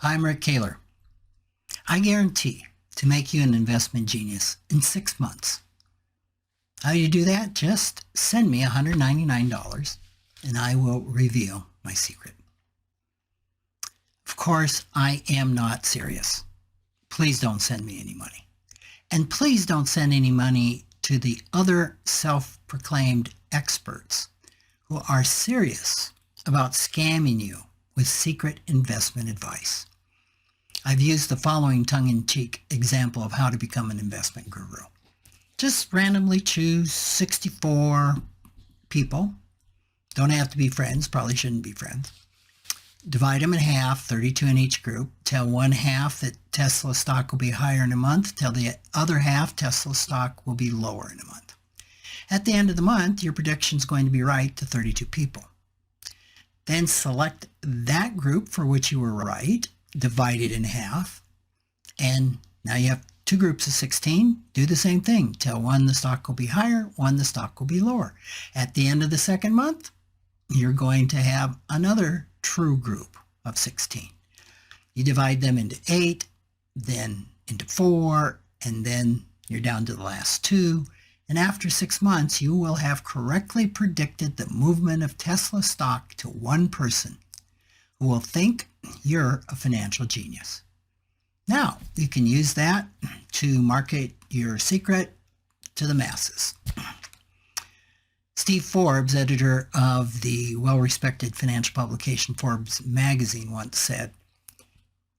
I'm Rick Kaler. I guarantee to make you an investment genius in 6 months. How do you do that? Just send me $199 and I will reveal my secret. Of course, I am not serious. Please don't send me any money. And please don't send any money to the other self-proclaimed experts who are serious about scamming you with secret investment advice. I've used the following tongue-in-cheek example of how to become an investment guru. Just randomly choose 64 people. Don't have to be friends, probably shouldn't be friends. Divide them in half, 32 in each group. Tell one half that Tesla stock will be higher in a month. Tell the other half Tesla stock will be lower in a month. At the end of the month, your prediction is going to be right to 32 people. Then select that group for which you were right, divide it in half, and now you have two groups of 16. Do the same thing. Tell one the stock will be higher, one the stock will be lower. At the end of the second month, you're going to have another true group of 16. You divide them into 8, then into 4, and then you're down to the last 2. And after 6 months, you will have correctly predicted the movement of Tesla stock to one person who will think you're a financial genius. Now, you can use that to market your secret to the masses. Steve Forbes, editor of the well-respected financial publication Forbes magazine, once said,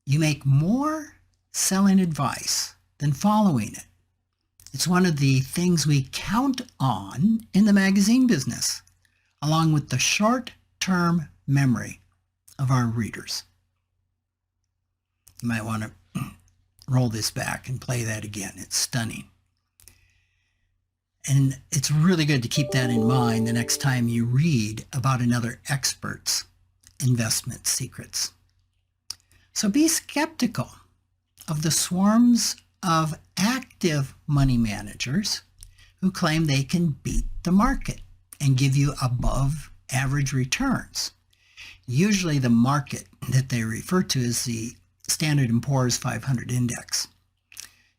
"You make more selling advice than following it. It's one of the things we count on in the magazine business, along with the short-term memory of our readers." You might want to roll this back and play that again. It's stunning. And it's really good to keep that in mind the next time you read about another expert's investment secrets. So be skeptical of the swarms of active money managers who claim they can beat the market and give you above average returns. Usually the market that they refer to is the Standard & Poor's 500 index.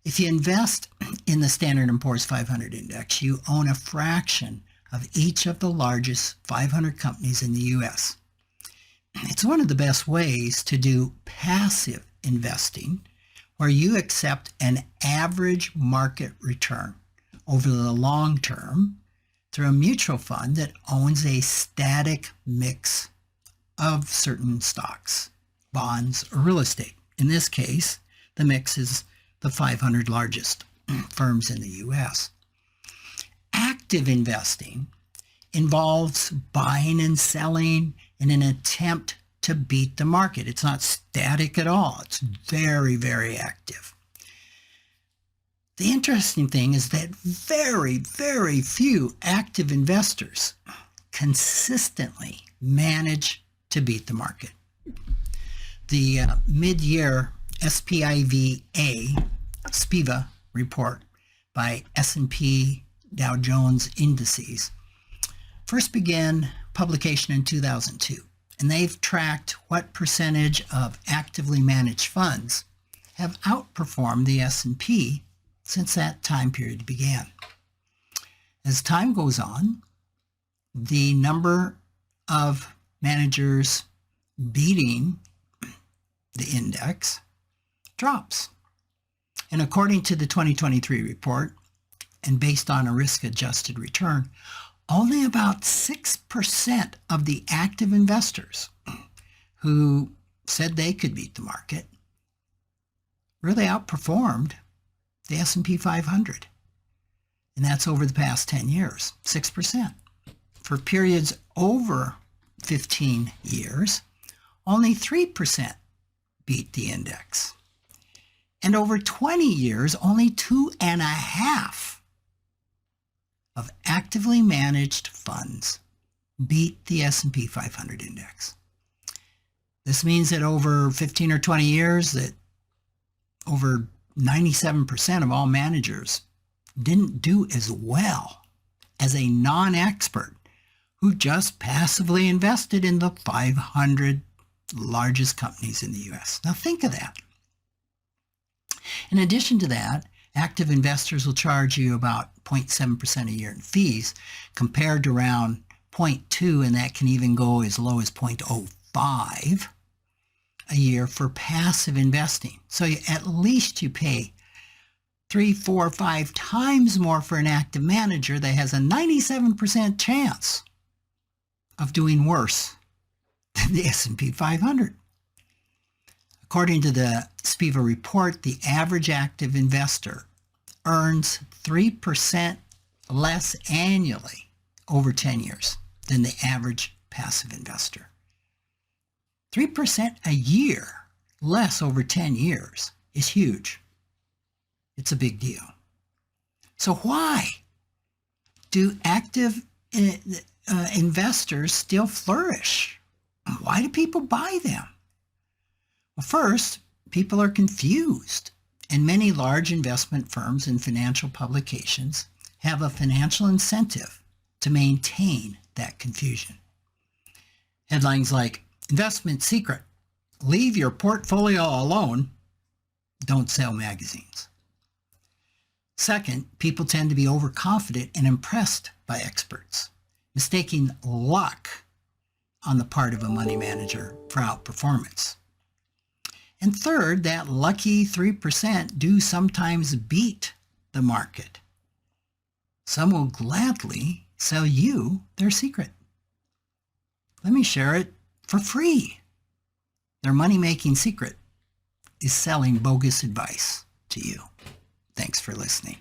If you invest in the Standard & Poor's 500 index, you own a fraction of each of the largest 500 companies in the U.S. It's one of the best ways to do passive investing, where you accept an average market return over the long term through a mutual fund that owns a static mix of certain stocks, bonds, or real estate. In this case, the mix is the 500 largest firms in the U.S. Active investing involves buying and selling in an attempt to beat the market. It's not static at all. It's very, very active. The interesting thing is that very, very few active investors consistently manage to beat the market. The mid-year SPIVA report by S&P Dow Jones Indices first began publication in 2002. And they've tracked what percentage of actively managed funds have outperformed the S&P since that time period began. As time goes on, the number of managers beating the index drops. And according to the 2023 report, and based on a risk-adjusted return, only about 6% of the active investors who said they could beat the market really outperformed the S&P 500. And that's over the past 10 years, 6%. For periods over 15 years, only 3% beat the index. And over 20 years, only 2.5% of actively managed funds beat the S&P 500 index. This means that over 15 or 20 years, that over 97% of all managers didn't do as well as a non-expert who just passively invested in the 500 largest companies in the U.S. Now think of that. In addition to that, active investors will charge you about 0.7% a year in fees compared to around 0.2, and that can even go as low as 0.05 a year for passive investing. So at least you pay 3, 4, 5 times more for an active manager that has a 97% chance of doing worse than the S&P 500. According to the SPIVA report, the average active investor earns 3% less annually over 10 years than the average passive investor. 3% a year less over 10 years is huge. It's a big deal. So why do active investors still flourish? Why do people buy them? Well, first, people are confused, and many large investment firms and financial publications have a financial incentive to maintain that confusion. Headlines like, "Investment Secret, leave your portfolio alone," don't sell magazines. Second, people tend to be overconfident and impressed by experts, mistaking luck on the part of a money manager for outperformance. And third, that lucky 3% do sometimes beat the market. Some will gladly sell you their secret. Let me share it for free. Their money-making secret is selling bogus advice to you. Thanks for listening.